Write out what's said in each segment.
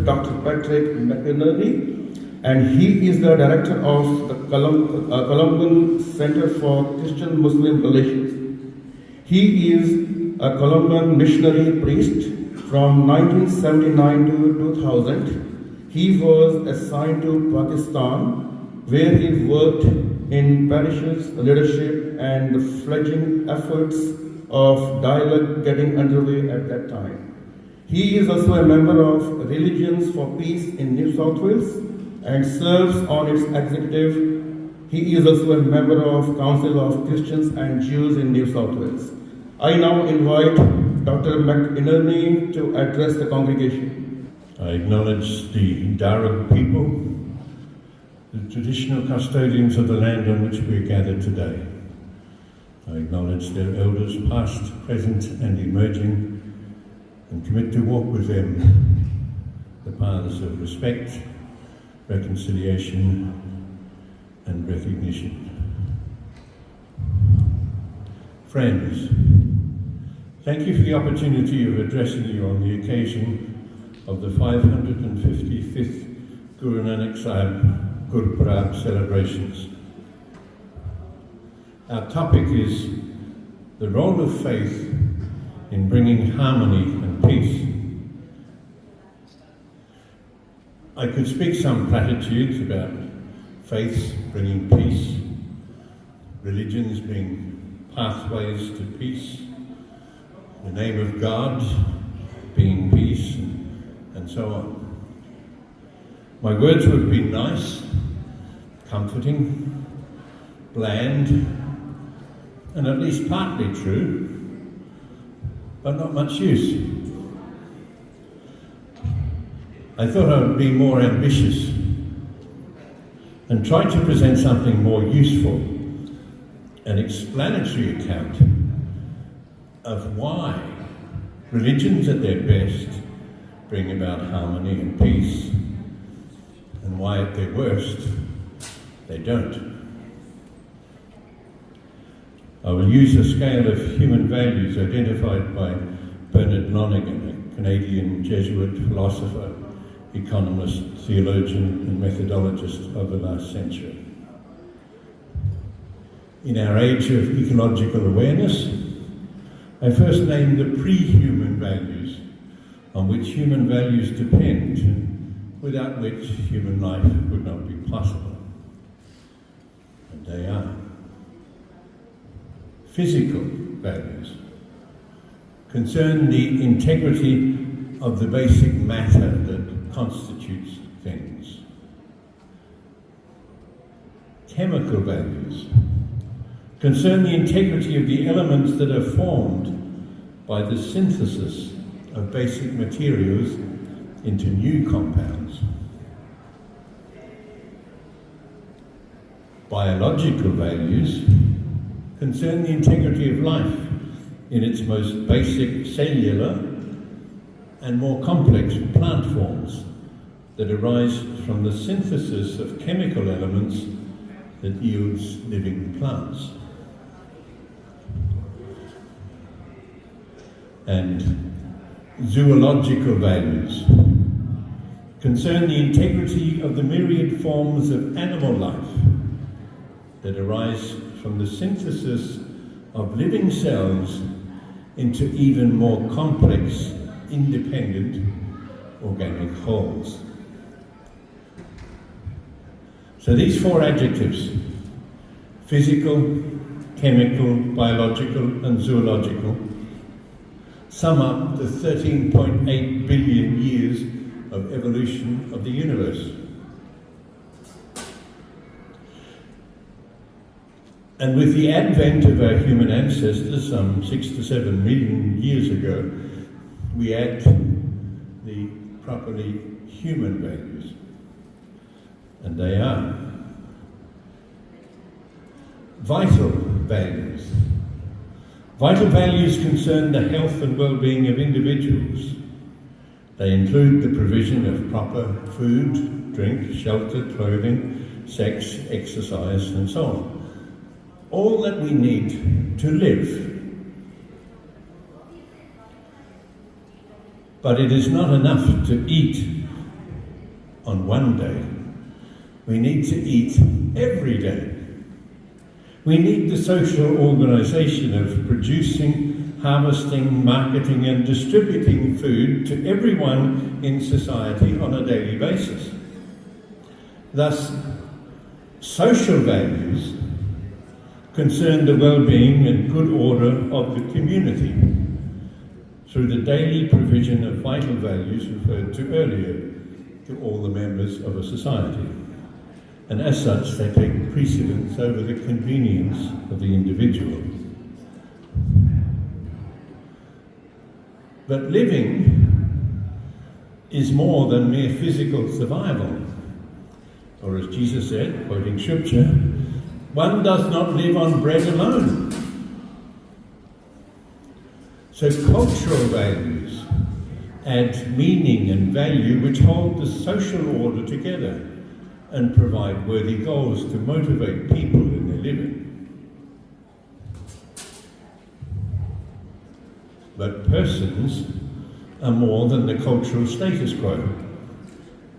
Dr. Patrick Mclnerney, and he is the director of the Colombian Center for Christian-Muslim Relations. He is a Colombian missionary priest from 1979 to 2000. He was assigned to Pakistan, where he worked in parishes, leadership, and the fledgling efforts of dialogue getting underway at that time. He is also a member of Religions for Peace in New South Wales and serves on its executive. He is also a member of Council of Christians and Jews in New South Wales. I now invite Dr. McInerney to address the congregation. I acknowledge the Darug people, the traditional custodians of the land on which we are gathered today. I acknowledge their elders, past, present, and emerging, and commit to walk with them the paths of respect, reconciliation, and recognition. Friends, thank you for the opportunity of addressing you on the occasion of the 555th Guru Nanak Sahib Gurdwara celebrations. Our topic is the role of faith in bringing harmony and peace. I could speak some platitudes about faiths bringing peace, religions being pathways to peace, the name of God being peace, and so on. My words would be nice, comforting, bland, and at least partly true, but not much use. I thought I would be more ambitious and try to present something more useful, an explanatory account of why religions at their best bring about harmony and peace, and why at their worst they don't. I will use a scale of human values identified by Bernard Lonergan, a Canadian Jesuit philosopher, economist, theologian, and methodologist of the last century. In our age of ecological awareness, I first named the pre-human values on which human values depend, and without which human life would not be possible. And they are physical values, concern the integrity of the basic matter that constitutes things. Chemical values concern the integrity of the elements that are formed by the synthesis of basic materials into new compounds. Biological values concern the integrity of life in its most basic cellular and more complex plant forms that arise from the synthesis of chemical elements that yields living plants. And zoological values concern the integrity of the myriad forms of animal life that arise from the synthesis of living cells into even more complex, independent organic wholes. So these four adjectives, physical, chemical, biological, and zoological, sum up the 13.8 billion years of evolution of the universe. And with the advent of our human ancestors some 6 to 7 million years ago, we add the properly human values. And they are vital values. Vital values concern the health and well-being of individuals. They include the provision of proper food, drink, shelter, clothing, sex, exercise, and so on. All that we need to live. But it is not enough to eat on one day. We need to eat every day. We need the social organisation of producing, harvesting, marketing and distributing food to everyone in society on a daily basis. Thus, social values concern the well-being and good order of the community through the daily provision of vital values referred to earlier to all the members of a society. And as such, they take precedence over the convenience of the individual. But living is more than mere physical survival. Or as Jesus said, quoting scripture, one does not live on bread alone. So cultural values add meaning and value which hold the social order together and provide worthy goals to motivate people in their living. But persons are more than the cultural status quo.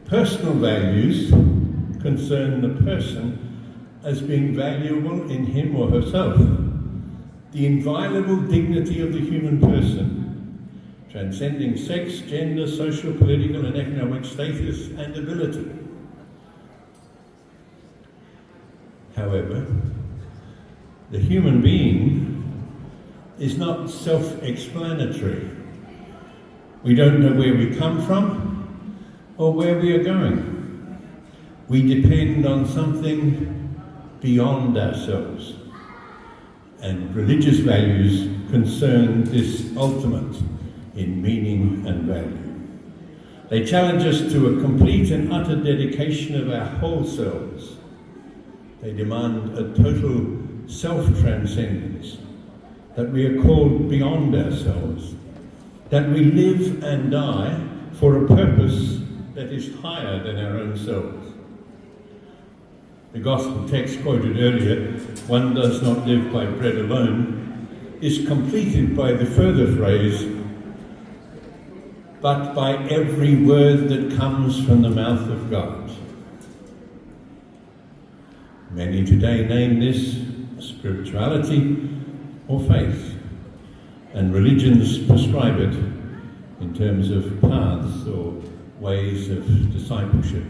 Personal values concern the person as being valuable in him or herself, the inviolable dignity of the human person, transcending sex, gender, social, political and economic status and ability. However, the human being is not self-explanatory. We don't know where we come from or where we are going. We depend on something beyond ourselves, and religious values concern this ultimate in meaning and value. They challenge us to a complete and utter dedication of our whole selves. They demand a total self-transcendence, that we are called beyond ourselves, that we live and die for a purpose that is higher than our own selves. The gospel text quoted earlier, one does not live by bread alone, is completed by the further phrase, but by every word that comes from the mouth of God. Many today name this spirituality or faith, and religions prescribe it in terms of paths or ways of discipleship.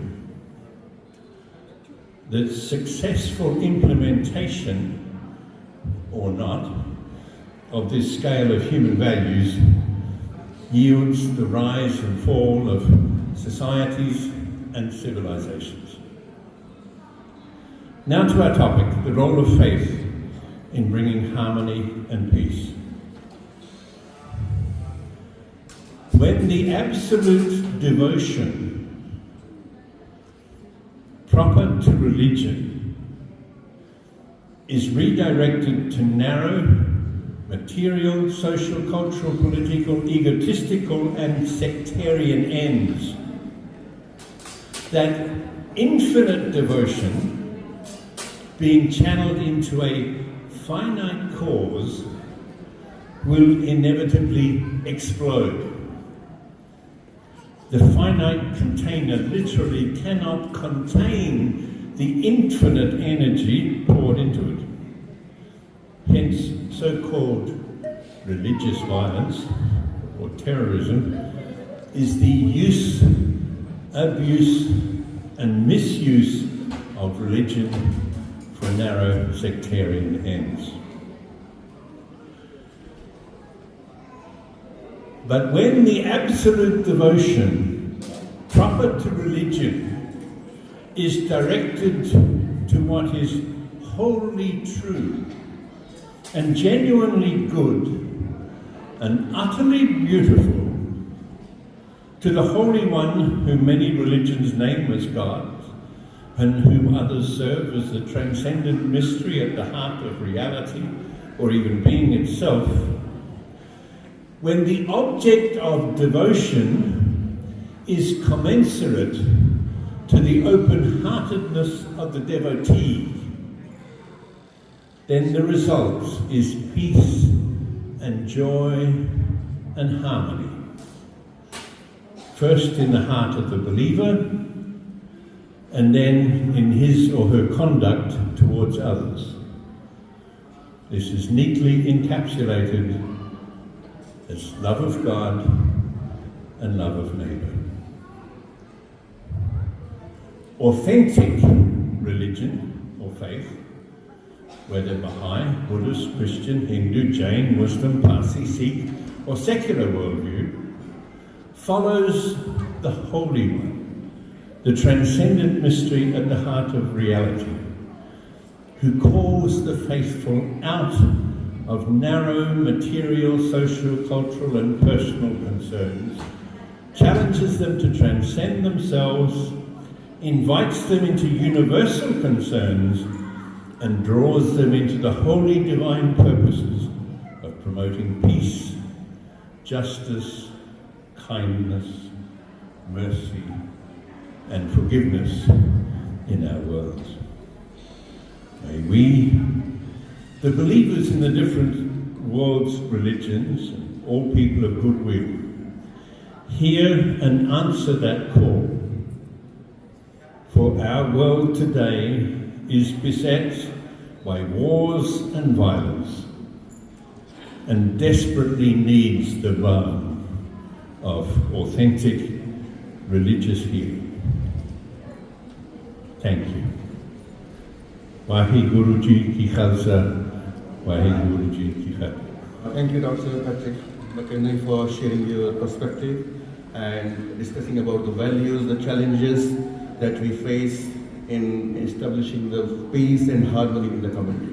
The successful implementation, or not, of this scale of human values yields the rise and fall of societies and civilizations. Now to our topic, the role of faith in bringing harmony and peace. When the absolute devotion proper to religion is redirected to narrow, material, social, cultural, political, egotistical and sectarian ends, that infinite devotion being channeled into a finite cause will inevitably explode. The finite container literally cannot contain the infinite energy poured into it. Hence, so-called religious violence or terrorism is the use, abuse and misuse of religion for narrow sectarian ends. But when the absolute devotion proper to religion is directed to what is wholly true and genuinely good and utterly beautiful, to the Holy One whom many religions name as God and whom others serve as the transcendent mystery at the heart of reality or even being itself, when the object of devotion is commensurate to the open-heartedness of the devotee, then the result is peace and joy and harmony. First in the heart of the believer, and then in his or her conduct towards others. This is neatly encapsulated as love of God and love of neighbour. Authentic religion or faith, whether Baha'i, Buddhist, Christian, Hindu, Jain, Muslim, Parsi, Sikh, or secular worldview, follows the Holy One, the transcendent mystery at the heart of reality, who calls the faithful out of narrow material, social, cultural, and personal concerns, challenges them to transcend themselves, invites them into universal concerns, and draws them into the holy divine purposes of promoting peace, justice, kindness, mercy, and forgiveness in our world. May we, the believers in the different world's religions, and all people of goodwill, hear and answer that call. For our world today is beset by wars and violence, and desperately needs the balm of authentic religious healing. Thank you. Vaheguru Ji Ki Khalsa, Vaheguru Ji Ki Fateh. Thank you, Dr. Patrick Mclnerney, for sharing your perspective and discussing about the values, the challenges that we face in establishing the peace and harmony in the community.